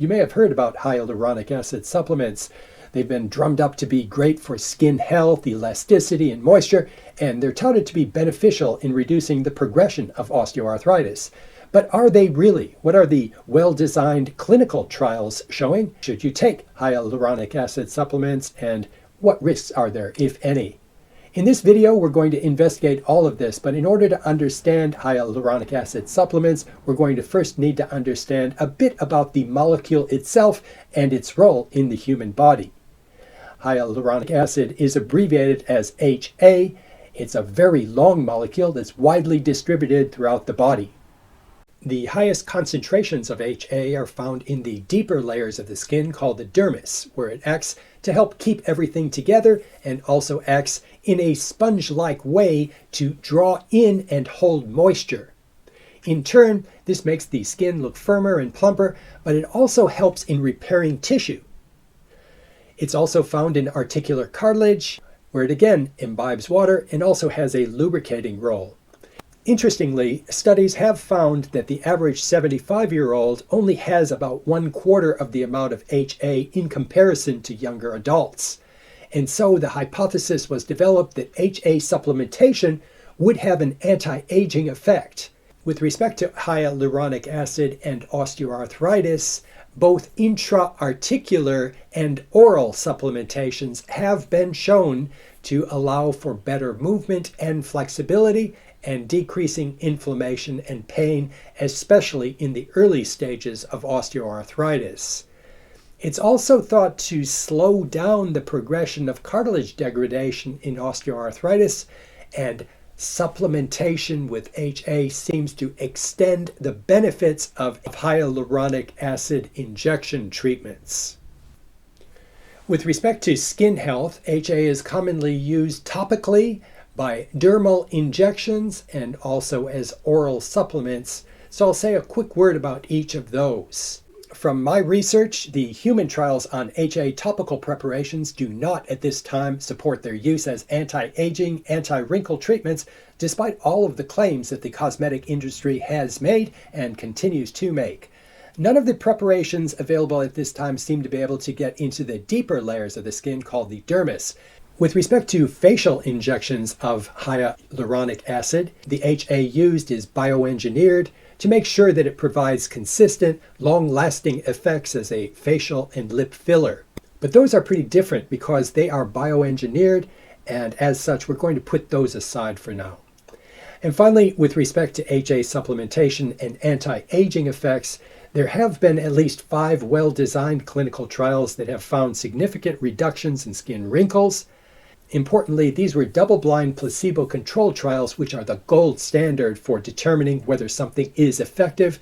You may have heard about hyaluronic acid supplements. They've been drummed up to be great for skin health, elasticity, and moisture, and they're touted to be beneficial in reducing the progression of osteoarthritis. But are they really? What are the well-designed clinical trials showing? Should you take hyaluronic acid supplements, and what risks are there, if any? In this video, we're going to investigate all of this, but in order to understand hyaluronic acid supplements, we're going to first need to understand a bit about the molecule itself and its role in the human body. Hyaluronic acid is abbreviated as HA. It's a very long molecule that's widely distributed throughout the body. The highest concentrations of HA are found in the deeper layers of the skin called the dermis, where it acts to help keep everything together and also acts in a sponge-like way to draw in and hold moisture. In turn, this makes the skin look firmer and plumper, but it also helps in repairing tissue. It's also found in articular cartilage, where it again imbibes water and also has a lubricating role. Interestingly, studies have found that the average 75-year-old only has about 1/4 of the amount of HA in comparison to younger adults. And so the hypothesis was developed that HA supplementation would have an anti-aging effect. With respect to hyaluronic acid and osteoarthritis, both intra-articular and oral supplementations have been shown to allow for better movement and flexibility and decreasing inflammation and pain, especially in the early stages of osteoarthritis. It's also thought to slow down the progression of cartilage degradation in osteoarthritis, and supplementation with HA seems to extend the benefits of hyaluronic acid injection treatments. With respect to skin health, HA is commonly used topically by dermal injections and also as oral supplements, so I'll say a quick word about each of those. From my research, the human trials on HA topical preparations do not at this time support their use as anti-aging, anti-wrinkle treatments, despite all of the claims that the cosmetic industry has made and continues to make. None of the preparations available at this time seem to be able to get into the deeper layers of the skin called the dermis. With respect to facial injections of hyaluronic acid, the HA used is bioengineered to make sure that it provides consistent, long-lasting effects as a facial and lip filler. But those are pretty different because they are bioengineered, and as such, we're going to put those aside for now. And finally, with respect to HA supplementation and anti-aging effects, there have been at least 5 well-designed clinical trials that have found significant reductions in skin wrinkles. Importantly, these were double-blind placebo-controlled trials, which are the gold standard for determining whether something is effective,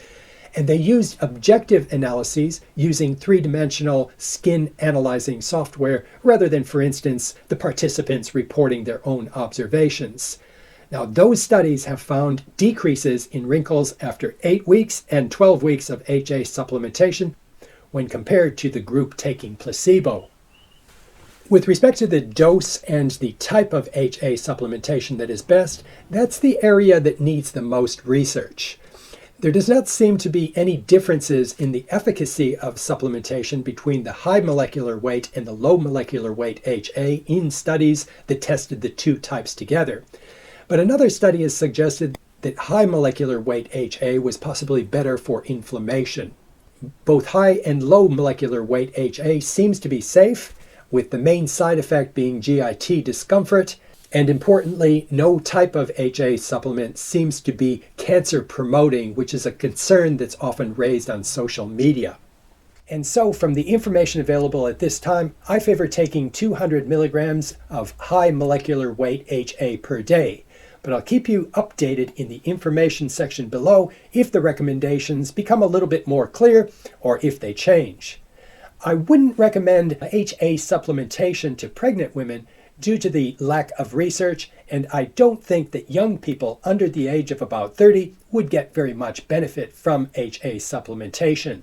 and they used objective analyses using 3-dimensional skin analyzing software rather than, for instance, the participants reporting their own observations. Now, those studies have found decreases in wrinkles after 8 weeks and 12 weeks of HA supplementation when compared to the group taking placebo. With respect to the dose and the type of HA supplementation that is best, that's the area that needs the most research. There does not seem to be any differences in the efficacy of supplementation between the high molecular weight and the low molecular weight HA in studies that tested the two types together. But another study has suggested that high molecular weight HA was possibly better for inflammation. Both high and low molecular weight HA seems to be safe, with the main side effect being GIT discomfort, and importantly, no type of HA supplement seems to be cancer promoting, which is a concern that's often raised on social media. And so from the information available at this time, I favor taking 200 milligrams of high molecular weight HA per day. But I'll keep you updated in the information section below if the recommendations become a little bit more clear or if they change. I wouldn't recommend HA supplementation to pregnant women due to the lack of research, and I don't think that young people under the age of about 30 would get very much benefit from HA supplementation.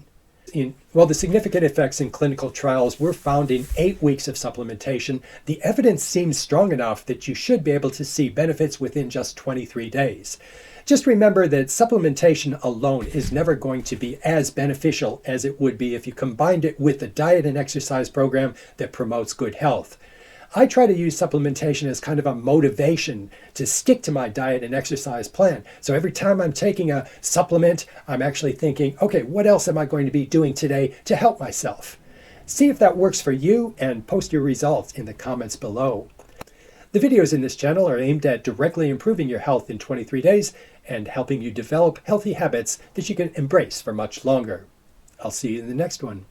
the significant effects in clinical trials were found in 8 weeks of supplementation. The evidence seems strong enough that you should be able to see benefits within just 23 days. Just remember that supplementation alone is never going to be as beneficial as it would be if you combined it with a diet and exercise program that promotes good health. I try to use supplementation as kind of a motivation to stick to my diet and exercise plan. So every time I'm taking a supplement, I'm actually thinking, okay, what else am I going to be doing today to help myself? See if that works for you and post your results in the comments below. The videos in this channel are aimed at directly improving your health in 23 days and helping you develop healthy habits that you can embrace for much longer. I'll see you in the next one.